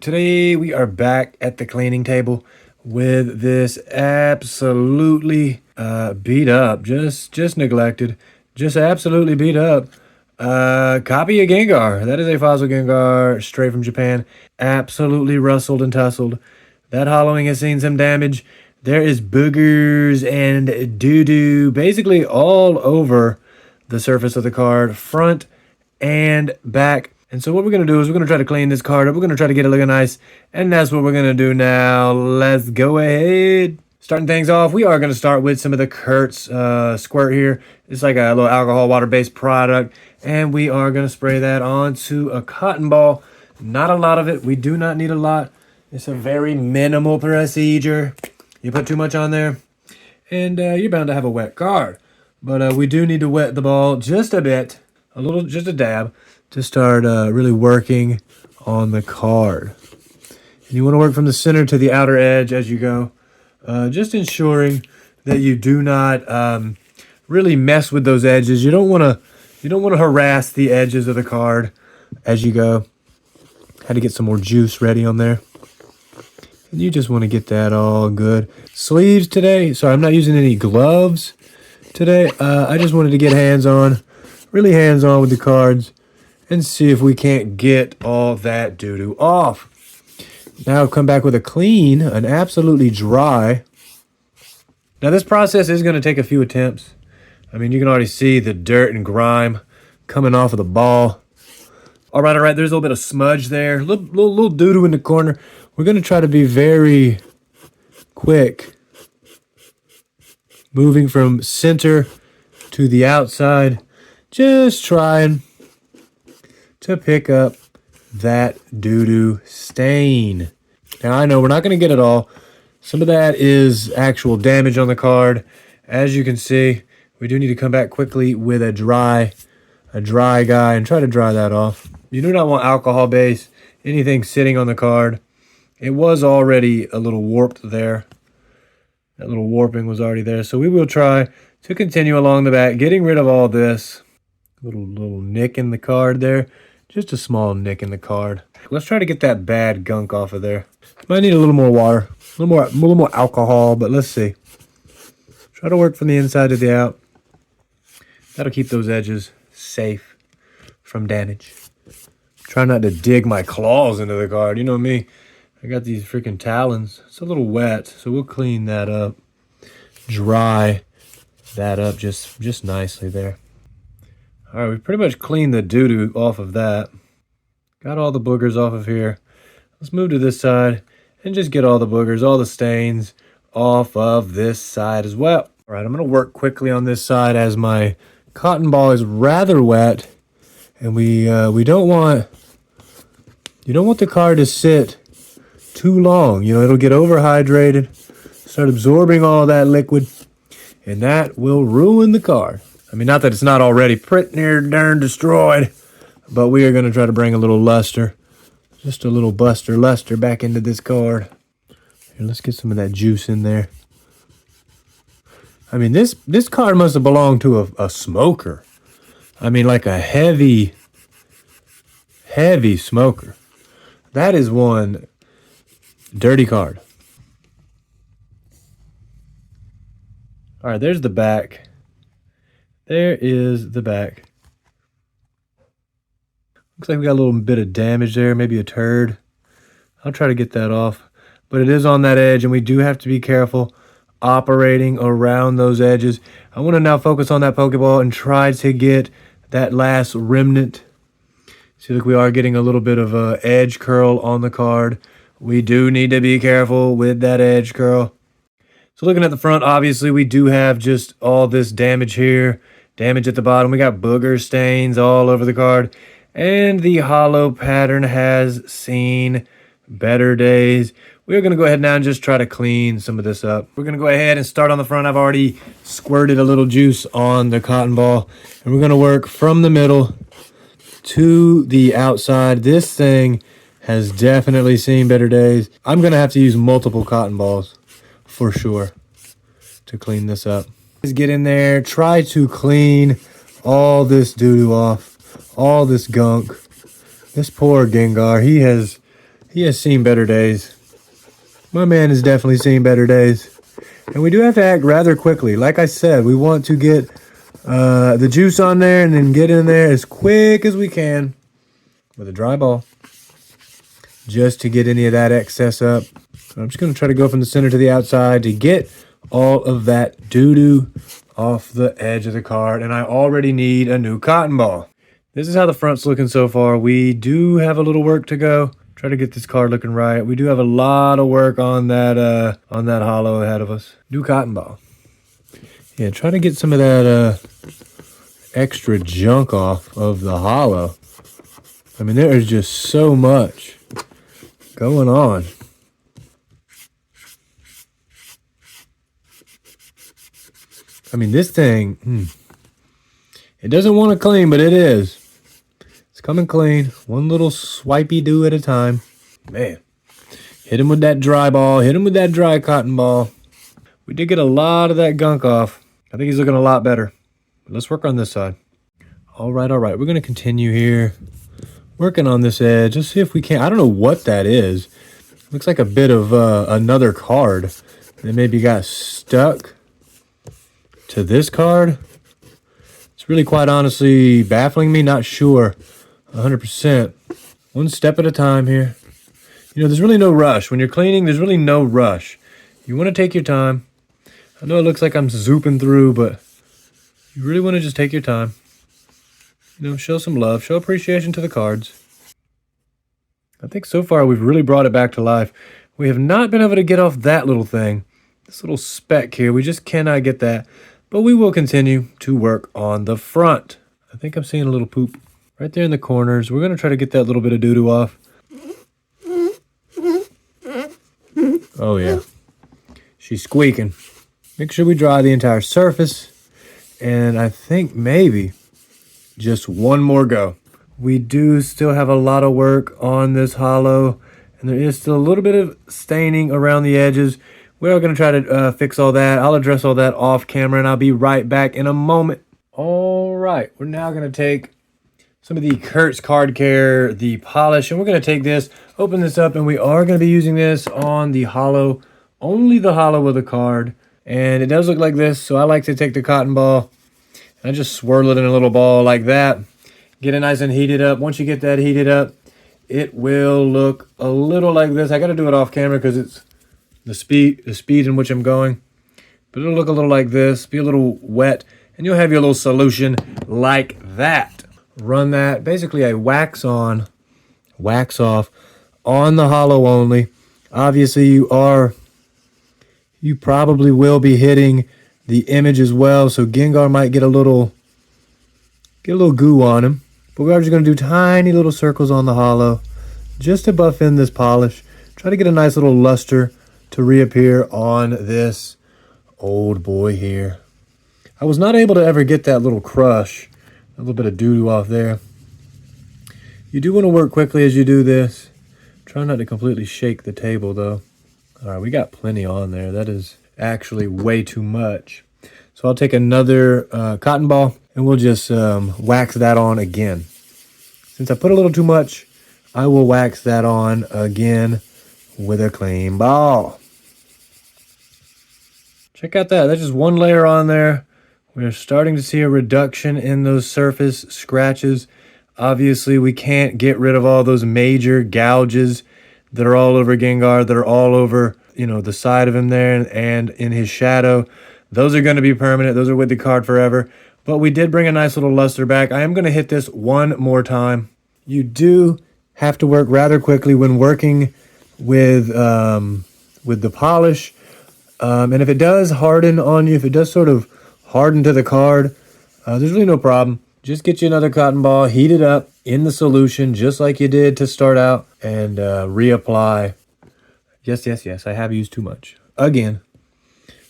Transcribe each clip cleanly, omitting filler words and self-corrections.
Today we are back at the cleaning table with this absolutely beat up, just neglected, just absolutely beat up copy of Gengar. That is a fossil Gengar straight from Japan. Absolutely rustled and tussled. That hollowing has seen some damage. There is boogers and doo-doo basically all over the surface of the card, front and back. And so what we're going to do is we're going to try to clean this card up. We're going to try to get it looking nice. And that's what we're going to do now. Let's go ahead. Starting things off, we are going to start with some of the Kurtz squirt here. It's like a little alcohol water-based product. And we are going to spray that onto a cotton ball. Not a lot of it. We do not need a lot. It's a very minimal procedure. You put too much on there, and you're bound to have a wet card. But we do need to wet the ball just a bit. Just a dab, to start really working on the card. And you want to work from the center to the outer edge as you go, just ensuring that you do not really mess with those edges. You don't want to harass the edges of the card as you go. Had to get some more juice ready on there. And you just want to get that all good. Sleeves today. Sorry, I'm not using any gloves today. I just wanted to get really hands-on with the cards, and see if we can't get all that doo-doo off. Now come back with a clean, an absolutely dry. Now this process is going to take a few attempts. I mean, you can already see the dirt and grime coming off of the ball. All right, there's a little bit of smudge there. Little doo-doo in the corner. We're going to try to be very quick, moving from center to the outside. Just trying to pick up that doo-doo stain. Now, I know we're not going to get it all. Some of that is actual damage on the card. As you can see, we do need to come back quickly with a dry guy and try to dry that off. You do not want alcohol base, anything sitting on the card. It was already a little warped there. That little warping was already there. So we will try to continue along the back, getting rid of all this. Little nick in the card there. Just a small nick in the card. Let's try to get that bad gunk off of there. Might need a little more water, a little more alcohol, but let's see. Try to work from the inside to the out. That'll keep those edges safe from damage. Try not to dig my claws into the card. You know me. I got these freaking talons. It's a little wet, so we'll clean that up. Dry that up just nicely there. All right, we pretty much cleaned the doo-doo off of that. Got all the boogers off of here. Let's move to this side and just get all the boogers, all the stains off of this side as well. All right, I'm going to work quickly on this side as my cotton ball is rather wet, and we don't want the card to sit too long. You know, it'll get overhydrated, start absorbing all that liquid, and that will ruin the card. I mean, not that it's not already pretty near darn destroyed, but we are going to try to bring a little luster, just a little buster luster back into this card. Here, let's get some of that juice in there. I mean, this card must have belonged to a smoker. I mean, like a heavy smoker. That is one dirty card. All right, there's the back. There is the back. Looks like we got a little bit of damage there, maybe a turd. I'll try to get that off. But it is on that edge, and we do have to be careful operating around those edges. I want to now focus on that Pokeball and try to get that last remnant. See, look, we are getting a little bit of a edge curl on the card. We do need to be careful with that edge curl. So looking at the front, obviously, we do have just all this damage here. Damage at the bottom. We got booger stains all over the card. And the hollow pattern has seen better days. We're going to go ahead now and just try to clean some of this up. We're going to go ahead and start on the front. I've already squirted a little juice on the cotton ball. And we're going to work from the middle to the outside. This thing has definitely seen better days. I'm going to have to use multiple cotton balls for sure to clean this up. Just get in there, try to clean all this doo-doo off, all this gunk. This poor Gengar, he has He has seen better days. My man has definitely seen better days. And we do have to act rather quickly. Like I said, we want to get the juice on there and then get in there as quick as we can with a dry ball, just to get any of that excess up. So I'm just going to try to go from the center to the outside to get all of that doo-doo off the edge of the card. And I already need a new cotton ball. This is how the front's looking so far. We do have a little work to go. Try to get this card looking right. We do have a lot of work on that hollow ahead of us. New cotton ball. Yeah, try to get some of that extra junk off of the hollow. I mean, there is just so much going on. I mean, this thing, it doesn't want to clean, but it is. It's coming clean. One little swipey do at a time. Man, hit him with that dry ball. Hit him with that dry cotton ball. We did get a lot of that gunk off. I think he's looking a lot better. But let's work on this side. All right. We're going to continue here. Working on this edge. Let's see if we can. I don't know what that is. Looks like a bit of another card that maybe got stuck to this card. It's really quite honestly baffling me. Not sure 100%. One step at a time here. You know, there's really no rush. When you're cleaning, there's really no rush. You want to take your time. I know it looks like I'm zooping through, but you really want to just take your time. You know, show some love, show appreciation to the cards. I think so far we've really brought it back to life. We have not been able to get off that little thing. This little speck here, we just cannot get that. But we will continue to work on the front. I think I'm seeing a little poop right there in the corners. We're going to try to get that little bit of doo-doo off. Oh, yeah. She's squeaking. Make sure we dry the entire surface. And I think maybe just one more go. We do still have a lot of work on this hollow. And there is still a little bit of staining around the edges. We're going to try to fix all that. I'll address all that off camera, and I'll be right back in a moment. All right. We're now going to take some of the Kurtz Card Care, the polish, and we're going to take this, open this up, and we are going to be using this on the hollow, only the hollow of the card. And it does look like this, so I like to take the cotton ball, and I just swirl it in a little ball like that. Get it nice and heated up. Once you get that heated up, it will look a little like this. I got to do it off camera because it's the speed in which I'm going. But it'll look a little like this, be a little wet, and you'll have your little solution like that. Run that, basically a wax on, wax off on the hollow only. Obviously you probably will be hitting the image as well, so Gengar might get a little goo on him. But we are just going to do tiny little circles on the hollow just to buff in this polish. Try to get a nice little luster to reappear on this old boy here. I was not able to ever get that little crush, a little bit of doo-doo off there. You do want to work quickly as you do this. Try not to completely shake the table though. All right, we got plenty on there. That is actually way too much. So I'll take another cotton ball and we'll just wax that on again. Since I put a little too much, I will wax that on again with a clean ball. Check out that. That's just one layer on there. We're starting to see a reduction in those surface scratches. Obviously, we can't get rid of all those major gouges that are all over Gengar, that are all over, you know, the side of him there and in his shadow. Those are going to be permanent. Those are with the card forever. But we did bring a nice little luster back. I am going to hit this one more time. You do have to work rather quickly when working with the polish. And if it does harden on you, if it does sort of harden to the card, there's really no problem. Just get you another cotton ball, heat it up in the solution, just like you did to start out, and reapply. Yes, I have used too much. Again.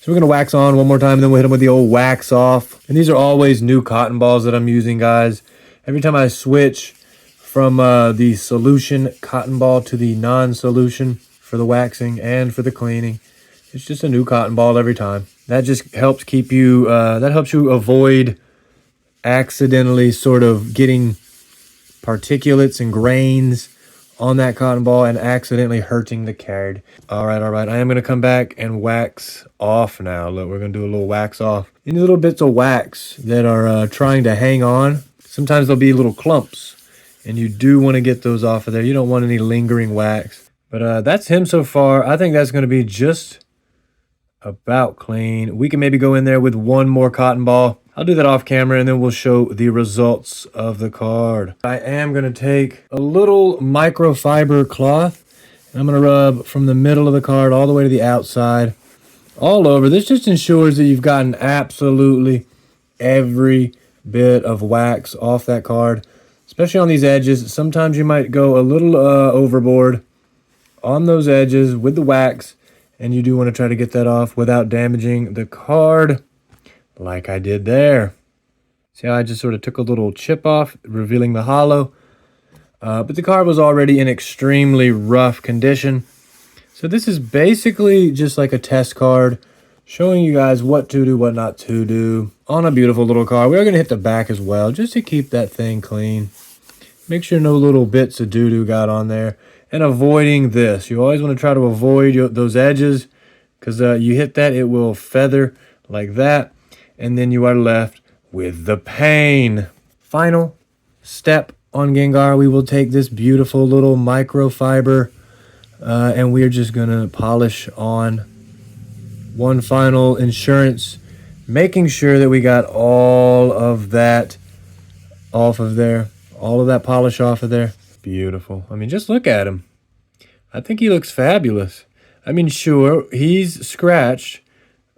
So we're going to wax on one more time, and then we'll hit them with the old wax off. And these are always new cotton balls that I'm using, guys. Every time I switch from the solution cotton ball to the non-solution for the waxing and for the cleaning, it's just a new cotton ball every time. That just helps keep you, that helps you avoid accidentally sort of getting particulates and grains on that cotton ball and accidentally hurting the card. All right. I am going to come back and wax off now. Look, we're going to do a little wax off. Any little bits of wax that are trying to hang on, sometimes there'll be little clumps, and you do want to get those off of there. You don't want any lingering wax. But that's him so far. I think that's going to be just about clean. We can maybe go in there with one more cotton ball. I'll do that off camera, and then we'll show the results of the card. I am going to take a little microfiber cloth, and I'm going to rub from the middle of the card all the way to the outside, all over. This just ensures that you've gotten absolutely every bit of wax off that card, especially on these edges. Sometimes you might go a little overboard on those edges with the wax, and you do want to try to get that off without damaging the card like I did there. See how I just sort of took a little chip off, revealing the hollow. But the card was already in extremely rough condition. So this is basically just like a test card, showing you guys what to do, what not to do on a beautiful little card. We're going to hit the back as well, just to keep that thing clean. Make sure no little bits of doo-doo got on there. And avoiding this. You always want to try to avoid those edges, because you hit that, it will feather like that. And then you are left with the pain. Final step on Gengar. We will take this beautiful little microfiber and we're just going to polish on one final insurance, making sure that we got all of that off of there. All of that polish off of there. Beautiful. I mean, just look at him. I think he looks fabulous. I mean, sure, he's scratched,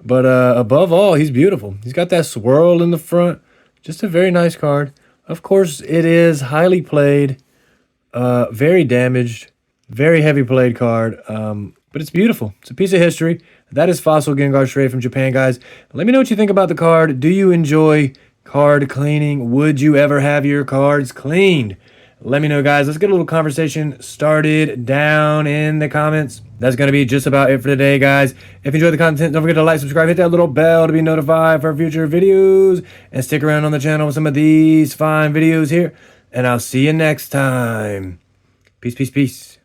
but above all, he's beautiful. He's got that swirl in the front. Just a very nice card. Of course, it is highly played, very damaged, very heavy played card, but it's beautiful. It's a piece of history. That is Fossil Gengar straight from Japan, guys. Let me know what you think about the card. Do you enjoy card cleaning? Would you ever have your cards cleaned? Let me know, guys. Let's get a little conversation started down in the comments. That's going to be just about it for today, guys. If you enjoyed the content, don't forget to like, subscribe, hit that little bell to be notified for future videos, and stick around on the channel with some of these fine videos here, and I'll see you next time. Peace, peace, peace.